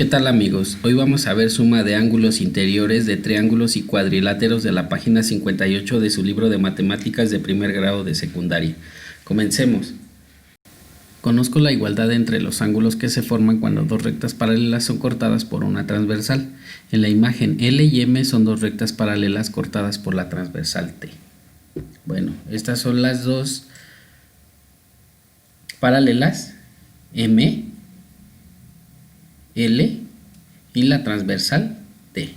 ¿Qué tal amigos? Hoy vamos a ver suma de ángulos interiores de triángulos y cuadriláteros de la página 58 de su libro de matemáticas de primer grado de secundaria. Comencemos. Conozco la igualdad entre los ángulos que se forman cuando dos rectas paralelas son cortadas por una transversal. En la imagen L y M son dos rectas paralelas cortadas por la transversal T. Bueno, estas son las dos paralelas, M, L y la transversal T.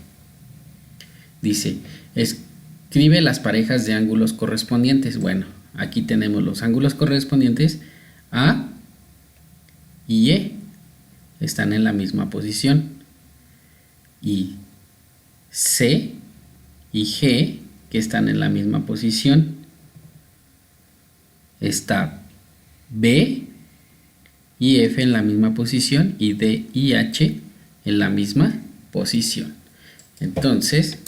Dice, escribe las parejas de ángulos correspondientes. Bueno, aquí tenemos los ángulos correspondientes A y E. Están en la misma posición. Y C y G, que están en la misma posición. Está B y F en la misma posición y D y H en la misma posición. Entonces,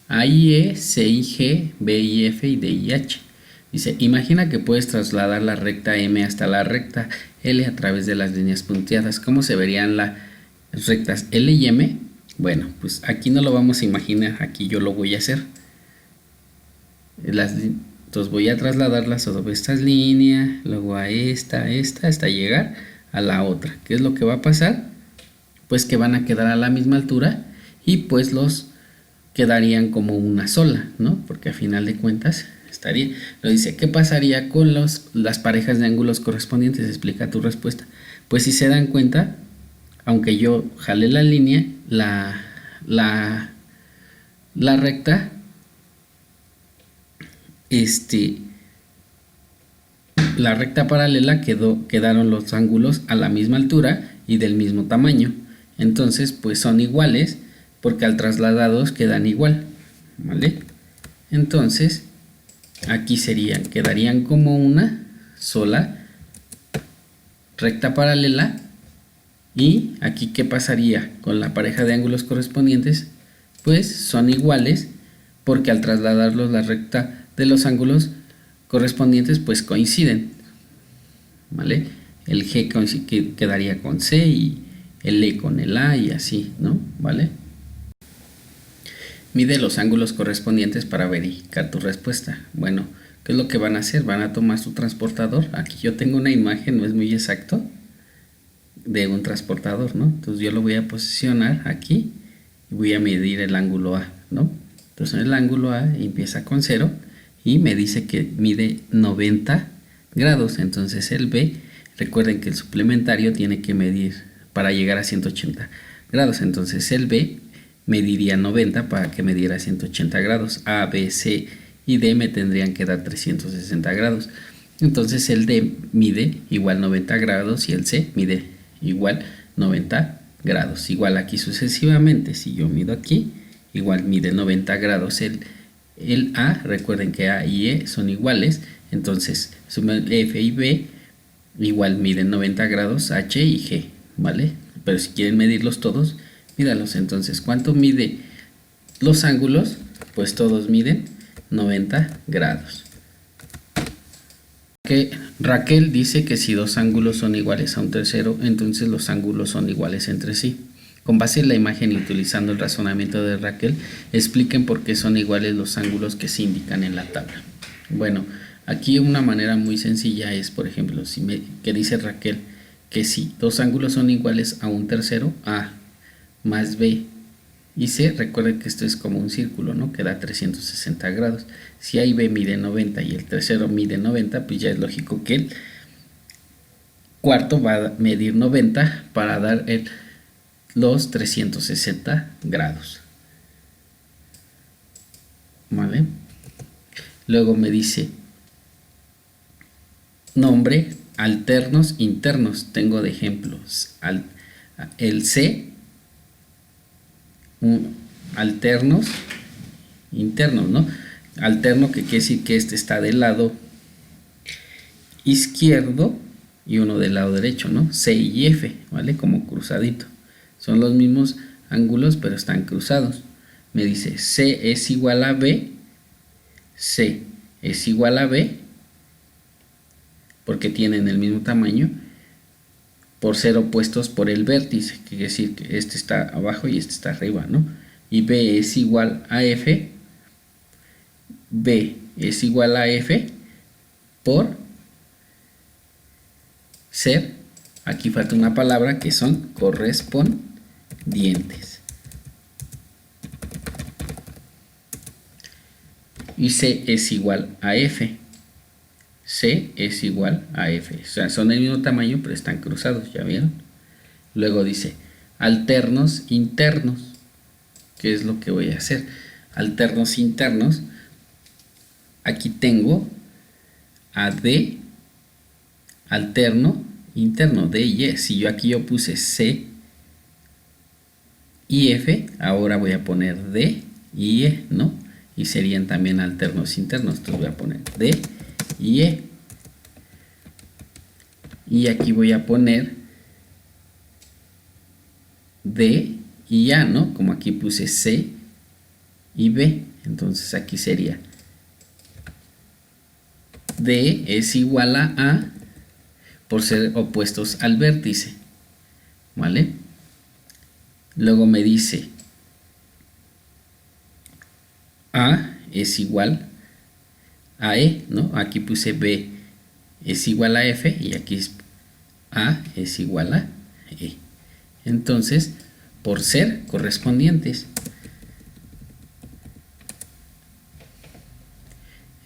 A y E, C y G, B y F y D y H. Dice, imagina que puedes trasladar la recta M hasta la recta L a través de las líneas punteadas. ¿Cómo se verían las rectas L y M? Bueno, pues aquí no lo vamos a imaginar, aquí yo lo voy a hacer. Entonces voy a trasladarlas sobre estas líneas, luego a esta, hasta llegar a la otra. ¿Qué es lo que va a pasar? Pues que van a quedar a la misma altura y pues los quedarían como una sola, ¿no? Porque a final de cuentas estaría. Lo dice, ¿qué pasaría con las parejas de ángulos correspondientes? Explica tu respuesta. Pues si se dan cuenta, aunque yo jale la línea, la recta, la recta paralela quedaron los ángulos a la misma altura y del mismo tamaño. Entonces, pues son iguales porque al trasladados quedan igual, ¿vale? Entonces, aquí quedarían como una sola recta paralela. Y aquí, ¿qué pasaría con la pareja de ángulos correspondientes? Pues son iguales porque al trasladarlos la recta de los ángulos correspondientes pues coinciden, ¿vale? El G quedaría con C y el E con el A y así, ¿no? ¿Vale? Mide los ángulos correspondientes para verificar tu respuesta. Bueno, ¿qué es lo que van a hacer? Van a tomar su transportador. Aquí yo tengo una imagen, no es muy exacto, de un transportador, ¿no? Entonces yo lo voy a posicionar aquí y voy a medir el ángulo A, ¿no? Entonces el ángulo A empieza con 0 y me dice que mide 90 grados. Entonces el B, recuerden que el suplementario tiene que medir para llegar a 180 grados. Entonces el B mediría 90 para que me diera 180 grados. A, B, C y D me tendrían que dar 360 grados. Entonces el D mide igual 90 grados y el C mide igual 90 grados. Igual aquí sucesivamente, si yo mido aquí, igual mide 90 grados el A. Recuerden que A y E son iguales, entonces F y B igual miden 90 grados, H y G, ¿vale? Pero si quieren medirlos todos, mídalos. Entonces, ¿cuánto mide los ángulos? Pues todos miden 90 grados. Raquel dice que si dos ángulos son iguales a un tercero, entonces los ángulos son iguales entre sí. Con base en la imagen y utilizando el razonamiento de Raquel, expliquen por qué son iguales los ángulos que se indican en la tabla. Bueno, aquí una manera muy sencilla es, por ejemplo, que dice Raquel que si dos ángulos son iguales a un tercero, A más B y C, recuerden que esto es como un círculo, ¿no? Que da 360 grados. Si A y B mide 90 y el tercero mide 90, pues ya es lógico que el cuarto va a medir 90 para dar los 360 grados, ¿vale? Luego me dice nombre alternos internos. Tengo de ejemplos el C, alternos internos, ¿no? Alterno que quiere decir que este está del lado izquierdo y uno del lado derecho, ¿no? C y F, ¿vale? Como cruzadito. Son los mismos ángulos, pero están cruzados. Me dice C es igual a B, C es igual a B, porque tienen el mismo tamaño, por ser opuestos por el vértice, que quiere decir que este está abajo y este está arriba, ¿no? Y B es igual a F, B es igual a F por ser, aquí falta una palabra, que son correspondientes. Y C es igual a F. C es igual a F. O sea, son del mismo tamaño, pero están cruzados, ¿ya vieron? Luego dice, alternos internos. ¿Qué es lo que voy a hacer? Alternos internos. Aquí tengo a D, alterno interno, D y E. Si yo aquí yo puse C y F, ahora voy a poner D y E, ¿no? Y serían también alternos internos. Entonces voy a poner D y E. Y aquí voy a poner D y A, ¿no? Como aquí puse C y B. Entonces aquí sería D es igual a A por ser opuestos al vértice, ¿vale? Luego me dice A es igual a E, ¿no? Aquí puse B es igual a F y aquí A es igual a E. Entonces, por ser correspondientes.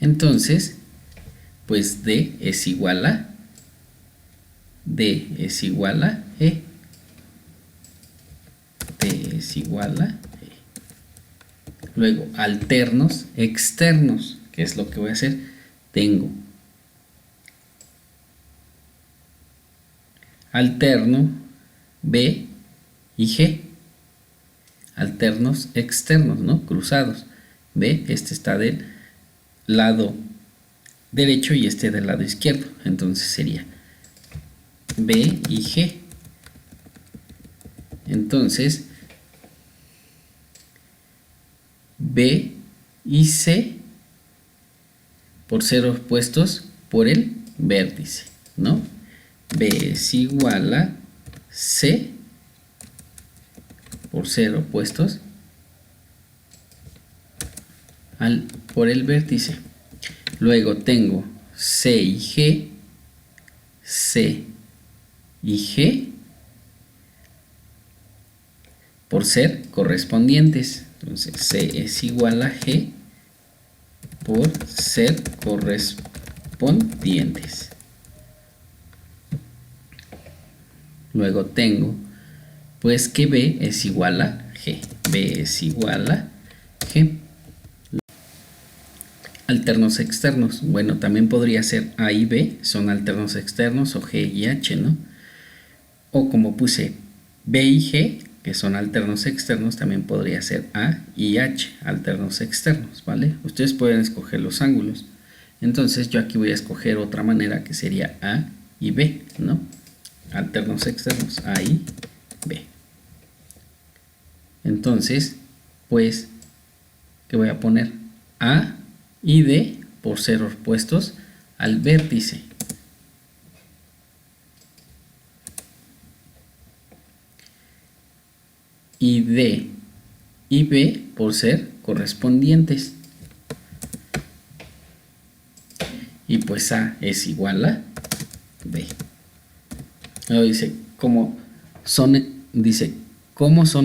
Entonces, pues D es igual a E. D es igual a E. Luego, alternos externos. ¿Qué es lo que voy a hacer? Tengo alterno B y G. Alternos externos, ¿no? Cruzados. B, este está del lado derecho y este del lado izquierdo. Entonces sería B y G. Entonces, B y C por ser opuestos por el vértice, ¿no? B es igual a C por ser opuestos por el vértice. Luego tengo C y G, C y G por ser correspondientes. Entonces C es igual a G por ser correspondientes. Luego tengo pues que B es igual a G. B es igual a G. Alternos externos. Bueno, también podría ser A y B, son alternos externos, o G y H, ¿no? O como puse B y G, que son alternos externos, también podría ser A y H, alternos externos, ¿vale? Ustedes pueden escoger los ángulos. Entonces yo aquí voy a escoger otra manera que sería A y B, ¿no? Alternos externos, A y B. Entonces, pues, ¿qué voy a poner? A y D por ser opuestos al vértice. Y D y B por ser correspondientes. Y pues A es igual a B. Luego dice, ¿cómo son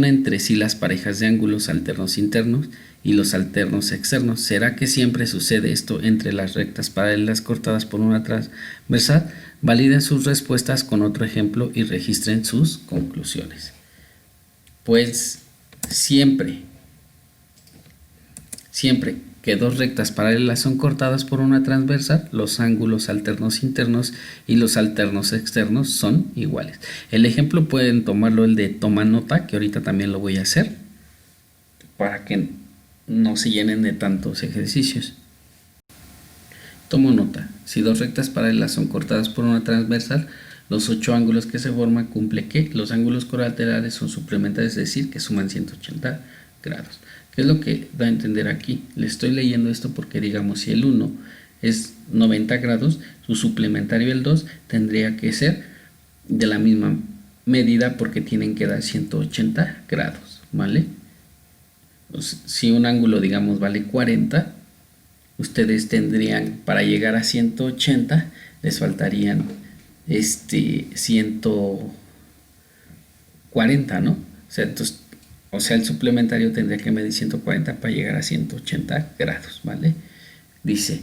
entre sí las parejas de ángulos alternos internos y los alternos externos? ¿Será que siempre sucede esto entre las rectas paralelas cortadas por una transversal? Validen sus respuestas con otro ejemplo y registren sus conclusiones. Pues siempre que dos rectas paralelas son cortadas por una transversal, los ángulos alternos internos y los alternos externos son iguales. El ejemplo pueden tomarlo el de toma nota, que ahorita también lo voy a hacer, para que no se llenen de tantos ejercicios. Tomo nota, si dos rectas paralelas son cortadas por una transversal, los 8 ángulos que se forman cumple que los ángulos colaterales son suplementarios, es decir, que suman 180 grados. ¿Qué es lo que da a entender aquí? Le estoy leyendo esto porque, digamos, si el 1 es 90 grados, su suplementario el 2 tendría que ser de la misma medida porque tienen que dar 180 grados, ¿vale? Pues, si un ángulo, digamos, vale 40, ustedes tendrían, para llegar a 180, les faltarían 140, ¿no? O sea, el suplementario tendría que medir 140 para llegar a 180 grados, ¿vale? Dice,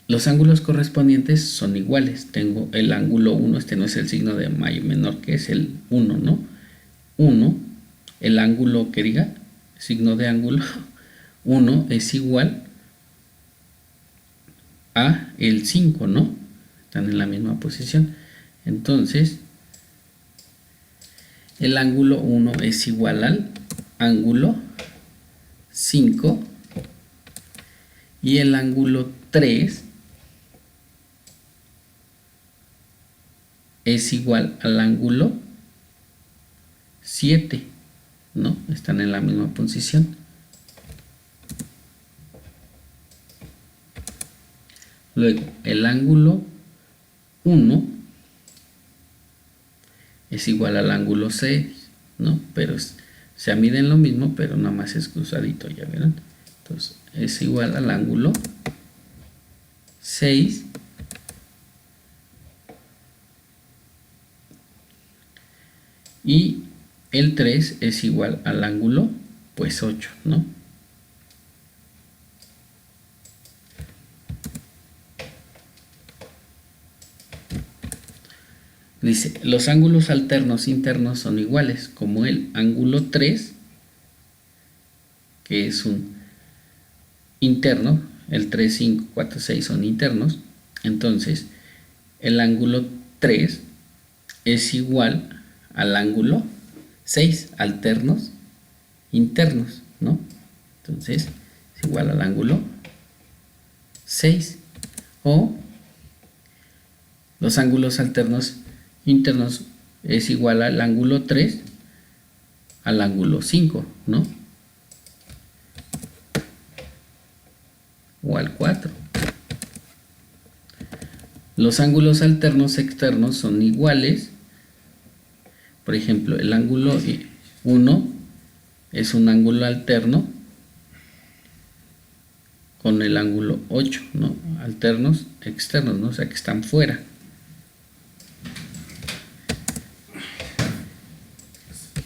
los ángulos correspondientes son iguales. Tengo el ángulo 1, este no es el signo de mayor menor, que es el 1, ¿no? 1, el ángulo que diga, signo de ángulo 1 es igual a el 5, ¿no? Están en la misma posición. Entonces, el ángulo 1 es igual al ángulo 5 y el ángulo 3 es igual al ángulo 7, ¿no? Están en la misma posición. Luego, el ángulo 1 es igual al ángulo 6, ¿no? Pero se miden lo mismo, pero nada más es cruzadito, ¿ya verán? Entonces, es igual al ángulo 6 y el 3 es igual al ángulo, pues 8, ¿no? Dice, los ángulos alternos internos son iguales, como el ángulo 3, que es un interno, el 3, 5, 4, 6 son internos. Entonces, el ángulo 3 es igual al ángulo 6, alternos internos, ¿no? Entonces, es igual al ángulo 6. O los ángulos alternos internos es igual al ángulo 3 al ángulo 5, ¿no? O al 4. Los ángulos alternos externos son iguales. Por ejemplo, el ángulo 1 es un ángulo alterno con el ángulo 8, ¿no? Alternos externos, ¿no? O sea que están fuera.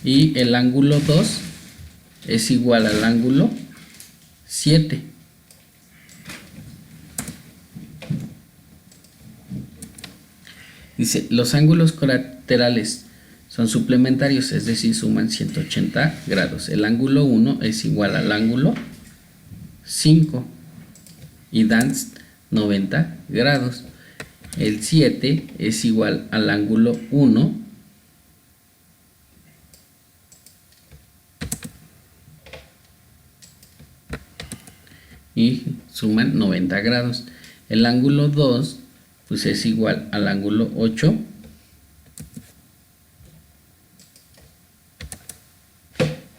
Y el ángulo 2 es igual al ángulo 7. Dice, los ángulos colaterales son suplementarios, es decir, suman 180 grados. El ángulo 1 es igual al ángulo 5 y dan 90 grados. El 7 es igual al ángulo 1 y suman 90 grados. El ángulo 2 pues es igual al ángulo 8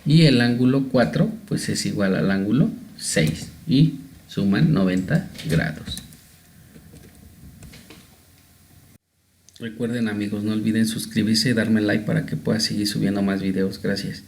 y el ángulo 4 pues es igual al ángulo 6 y suman 90 grados. Recuerden amigos, no olviden suscribirse y darme like para que pueda seguir subiendo más videos. Gracias.